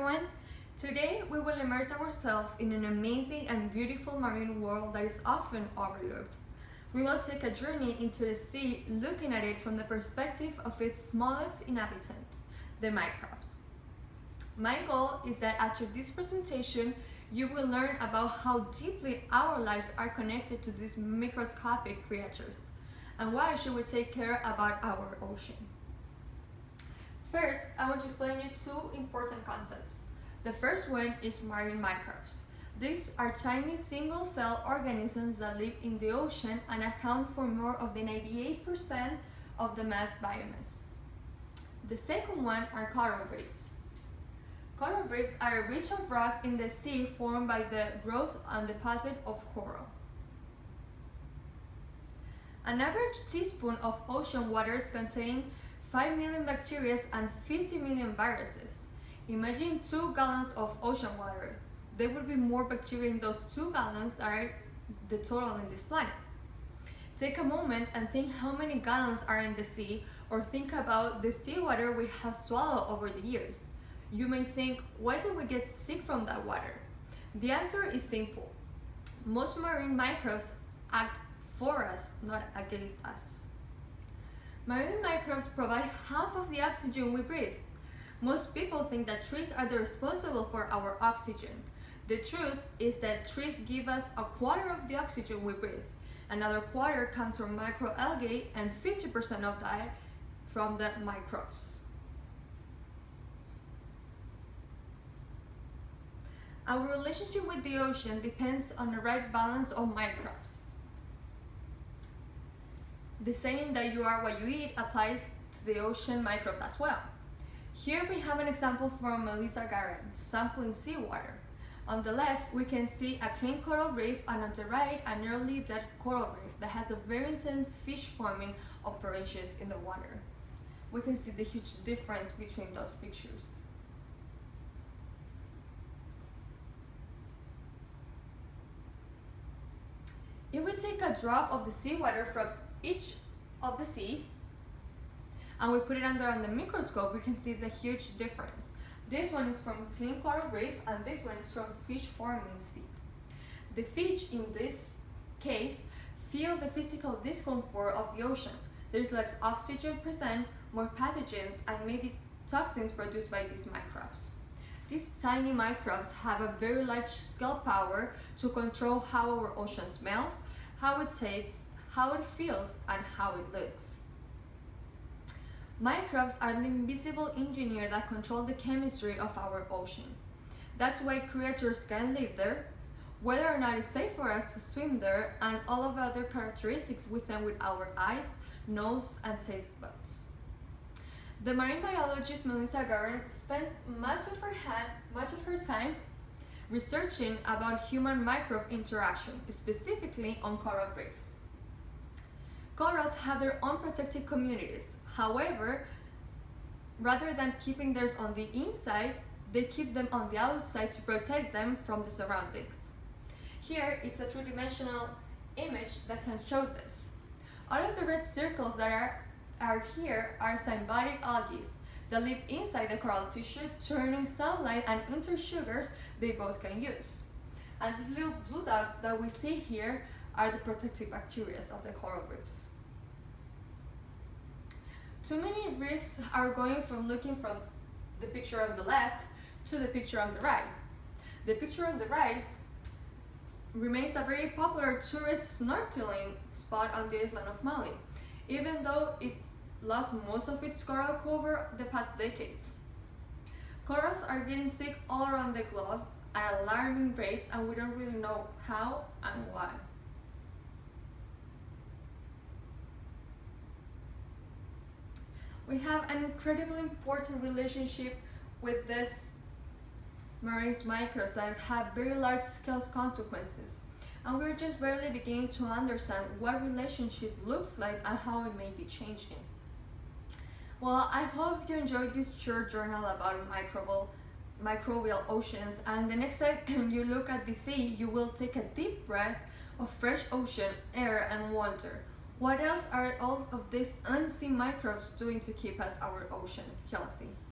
everyone! Today we will immerse ourselves in an amazing and beautiful marine world that is often overlooked. We will take a journey into the sea, looking at it from the perspective of its smallest inhabitants, the microbes. My goal is that after this presentation, you will learn about how deeply our lives are connected to these microscopic creatures, and why should we take care about our ocean. First, I want to explain you two important concepts. The first one is marine microbes. These are tiny single-cell organisms that live in the ocean and account for more of the 98% of the mass biomass. The second one are coral reefs. Coral reefs are a ridge of rock in the sea formed by the growth and deposit of coral. An average teaspoon of ocean waters contains 5 million bacteria and 50 million viruses. Imagine 2 gallons of ocean water. There will be more bacteria in those 2 gallons that are the total in this planet. Take a moment and think how many gallons are in the sea, or think about the seawater we have swallowed over the years. You may think, why do we get sick from that water? The answer is simple. Most marine microbes act for us, not against us. Marine microbes provide half of the oxygen we breathe. Most people think that trees are the responsible for our oxygen. The truth is that trees give us a quarter of the oxygen we breathe. Another quarter comes from microalgae, and 50% of that from the microbes. Our relationship with the ocean depends on the right balance of microbes. The saying that you are what you eat applies to the ocean microbes as well. Here we have an example from Melissa Garren, sampling seawater. On the left, we can see a clean coral reef, and on the right, a nearly dead coral reef that has a very intense fish farming operations in the water. We can see the huge difference between those pictures. If we take a drop of the seawater from each of the seas and we put it under the microscope, we can see the huge difference. This one is from clean coral reef, and this one is from fish farming sea. The fish in this case feel the physical discomfort of the ocean. There's less oxygen present, more pathogens, and maybe toxins produced by these microbes. These tiny microbes have a very large scale power to control how our ocean smells, how it tastes, how it feels, and how it looks. Microbes are the invisible engineer that control the chemistry of our ocean. That's why creatures can live there, whether or not it's safe for us to swim there, and all of the other characteristics we sense with our eyes, nose, and taste buds. The marine biologist Melissa Garren spent much of her time researching about human-microbe interaction, specifically on coral reefs. Corals have their own protected communities. However, rather than keeping theirs on the inside, they keep them on the outside to protect them from the surroundings. Here, it's a three-dimensional image that can show this. All of the red circles that are here are symbiotic algae that live inside the coral tissue, turning sunlight and into sugars they both can use. And these little blue dots that we see here are the protective bacteria of the coral reefs. Too many reefs are going from looking from the picture on the left to the picture on the right. The picture on the right remains a very popular tourist snorkeling spot on the island of Mali, even though it's lost most of its coral cover the past decades. Corals are getting sick all around the globe at alarming rates, and we don't really know how and why. We have an incredibly important relationship with these marine microbes that have very large scale consequences, and we're just barely beginning to understand what relationship looks like and how it may be changing. Well, I hope you enjoyed this short journal about microbial oceans, and the next time you look at the sea, you will take a deep breath of fresh ocean air and wonder, what else are all of these unseen microbes doing to keep our ocean healthy?